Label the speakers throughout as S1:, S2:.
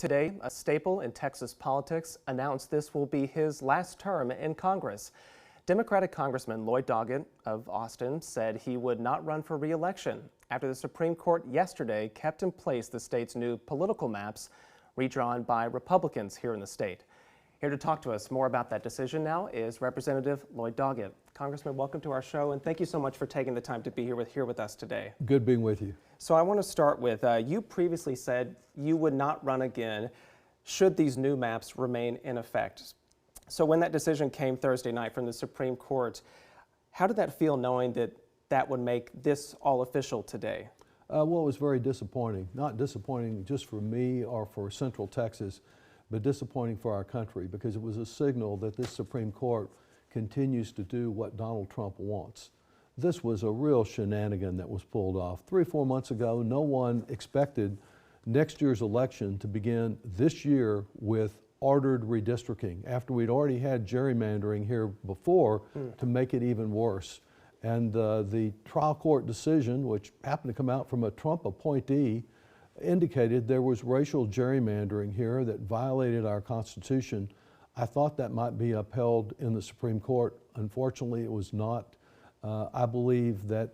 S1: Today, a staple in Texas politics announced this will be his last term in Congress. Democratic Congressman Lloyd Doggett of Austin said he would not run for re-election after the Supreme Court yesterday kept in place the state's new political maps redrawn by Republicans here in the state. Here to talk to us more about that decision now is Representative Lloyd Doggett. Congressman, welcome to our show, and thank you so much for taking the time to be here with us today.
S2: Good being with you.
S1: So I want to start with, you previously said you would not run again should these new maps remain in effect. So when that decision came Thursday night from the Supreme Court, how did that feel knowing that that would make this all official today?
S2: Well, it was very disappointing. Not disappointing just for me or for Central Texas, but disappointing for our country, because it was a signal that this Supreme Court continues to do what Donald Trump wants. This was a real shenanigan that was pulled off. 3 or 4 months ago, no one expected next year's election to begin this year with ordered redistricting, after we'd already had gerrymandering here before to make it even worse. And the trial court decision, which happened to come out from a Trump appointee, indicated there was racial gerrymandering here that violated our Constitution. I thought that might be upheld in the Supreme Court. Unfortunately, it was not. I believe that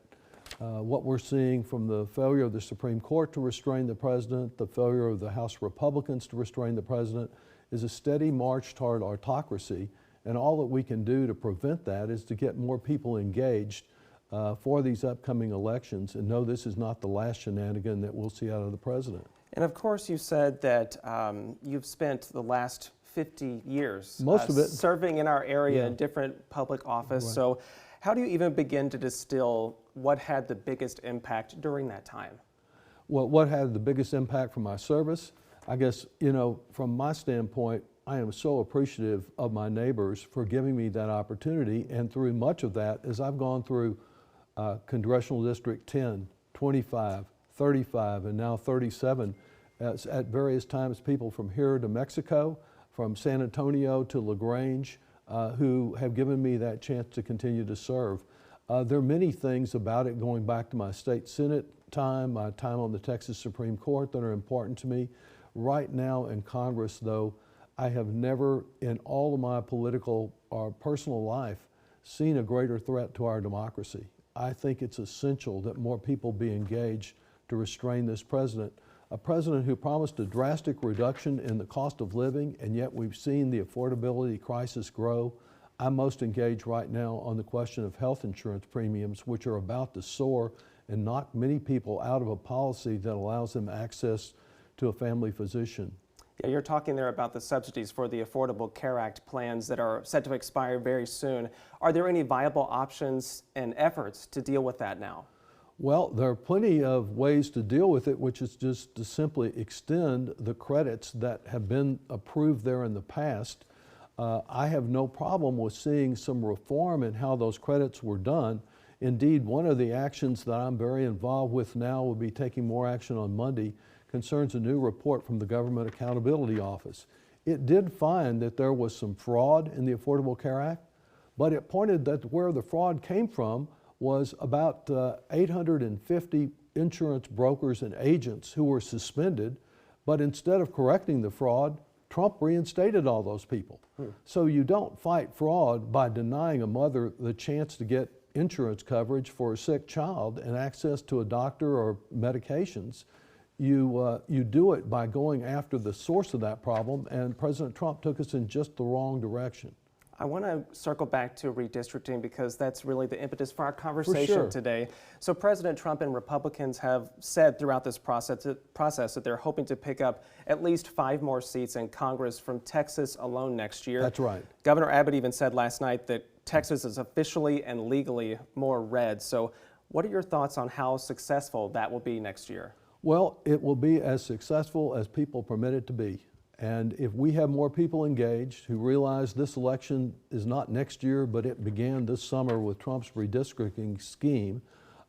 S2: what we're seeing from the failure of the Supreme Court to restrain the president, the failure of the House Republicans to restrain the president, is a steady march toward autocracy. And all that we can do to prevent that is to get more people engaged for these upcoming elections, and know this is not the last shenanigan that we'll see out of the president.
S1: And of course, you said that you've spent the last 50 years
S2: most of it
S1: serving in our area in different public office.
S2: Right.
S1: So how do you even begin to distill what had the biggest impact during that time?
S2: Well, what had the biggest impact from my service? I guess, you know, from my standpoint, I am so appreciative of my neighbors for giving me that opportunity, and through much of that, as I've gone through Congressional District 10, 25, 35, and now 37, at various times, people from here to Mexico, from San Antonio to LaGrange, who have given me that chance to continue to serve. There are many things about it, going back to my state Senate time, my time on the Texas Supreme Court, that are important to me. Right now in Congress, though, I have never in all of my political or personal life seen a greater threat to our democracy. I think it's essential that more people be engaged to restrain this president. A president who promised a drastic reduction in the cost of living, and yet we've seen the affordability crisis grow. I'm most engaged right now on the question of health insurance premiums, which are about to soar and knock many people out of a policy that allows them access to a family physician.
S1: Yeah, you're talking there about the subsidies for the Affordable Care Act plans that are set to expire very soon. Are there any viable options and efforts to deal with that now?
S2: Well, there are plenty of ways to deal with it, which is just to simply extend the credits that have been approved there in the past. I have no problem with seeing some reform in how those credits were done. Indeed, one of the actions that I'm very involved with now, will be taking more action on Monday, concerns a new report from the Government Accountability Office. It did find that there was some fraud in the Affordable Care Act, but it pointed that where the fraud came from was about 850 insurance brokers and agents who were suspended, but instead of correcting the fraud, Trump reinstated all those people. So you don't fight fraud by denying a mother the chance to get insurance coverage for a sick child and access to a doctor or medications. You do it by going after the source of that problem, and President Trump took us in just the wrong direction.
S1: I want to circle back to redistricting, because that's really the impetus for our conversation today. So President Trump and Republicans have said throughout this process that they're hoping to pick up at least 5 more seats in Congress from Texas alone next year.
S2: That's right.
S1: Governor Abbott even said last night that Texas is officially and legally more red. So what are your thoughts on how successful that will be next year?
S2: Well, it will be as successful as people permit it to be. And if we have more people engaged who realize this election is not next year, but it began this summer with Trump's redistricting scheme,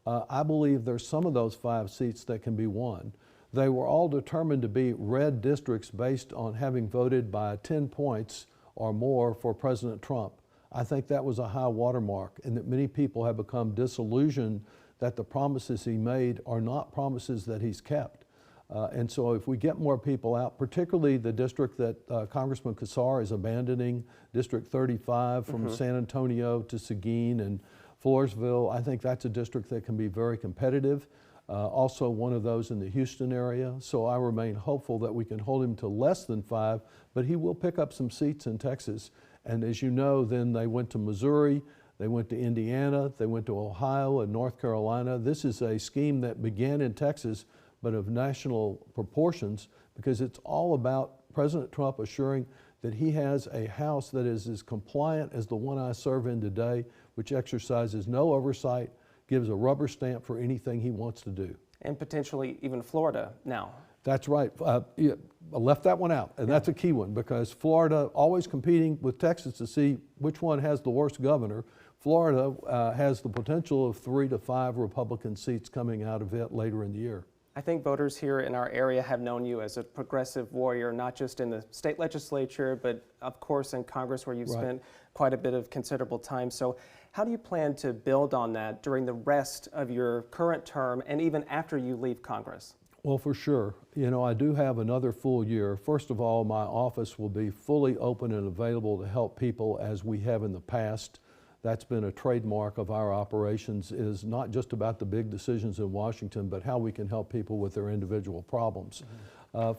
S2: I believe there's some of those 5 seats that can be won. They were all determined to be red districts based on having voted by 10 points or more for President Trump. I think that was a high watermark, and that many people have become disillusioned that the promises he made are not promises that he's kept. And so if we get more people out, particularly the district that Congressman Kassar is abandoning, District 35 from San Antonio to Seguin and Floresville, I think that's a district that can be very competitive. Also one of those in the Houston area. So I remain hopeful that we can hold him to less than 5, but he will pick up some seats in Texas. And as you know, then they went to Missouri, they went to Indiana, they went to Ohio and North Carolina. This is a scheme that began in Texas, but of national proportions, because it's all about President Trump assuring that he has a House that is as compliant as the one I serve in today, which exercises no oversight, gives a rubber stamp for anything he wants to do.
S1: And potentially even Florida now.
S2: That's right. Yeah, I left that one out, and that's a key one, because Florida always competing with Texas to see which one has the worst governor. Florida has the potential of 3 to 5 Republican seats coming out of it later in the year.
S1: I think voters here in our area have known you as a progressive warrior, not just in the state legislature, but of course in Congress, where you've spent quite a bit of considerable time. So how do you plan to build on that during the rest of your current term and even after you leave Congress?
S2: Well, for sure. You know, I do have another full year. First of all, my office will be fully open and available to help people as we have in the past. That's been a trademark of our operations, is not just about the big decisions in Washington, but how we can help people with their individual problems.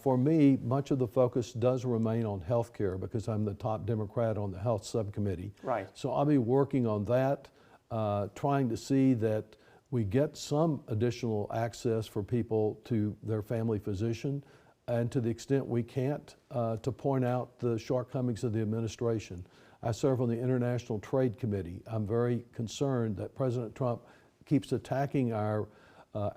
S2: For me, much of the focus does remain on health care, because I'm the top Democrat on the health subcommittee.
S1: Right.
S2: So I'll be working on that, trying to see that we get some additional access for people to their family physician, and to the extent we can't, to point out the shortcomings of the administration. I serve on the International Trade Committee. I'm very concerned that President Trump keeps attacking our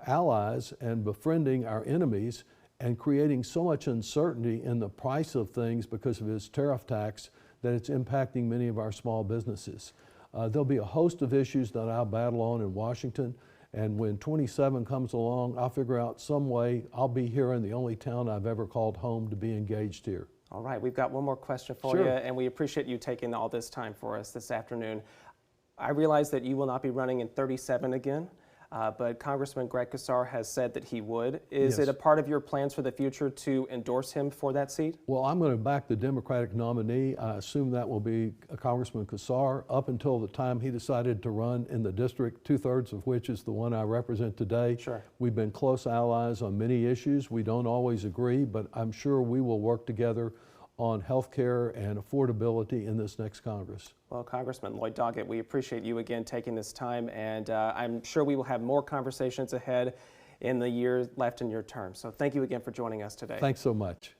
S2: allies and befriending our enemies, and creating so much uncertainty in the price of things because of his tariff tax that it's impacting many of our small businesses. There'll be a host of issues that I'll battle on in Washington, and when 27 comes along, I'll figure out some way. I'll be here in the only town I've ever called home to be engaged here.
S1: All right, we've got one more question for you, and we appreciate you taking all this time for us this afternoon. I realize that you will not be running in 37 again, but Congressman Greg Kassar has said that he would. Is it a part of your plans for the future to endorse him for that seat? Well,
S2: I'm going to back the Democratic nominee. I assume that will be Congressman Kassar up until the time he decided to run in the district, 2/3 of which is the one I represent today.
S1: Sure.
S2: We've been close allies on many issues. We don't always agree, but I'm sure we will work together on health care and affordability in this next Congress.
S1: Well, Congressman Lloyd Doggett, we appreciate you again taking this time, and I'm sure we will have more conversations ahead in the years left in your term. So thank you again for joining us today.
S2: Thanks so much.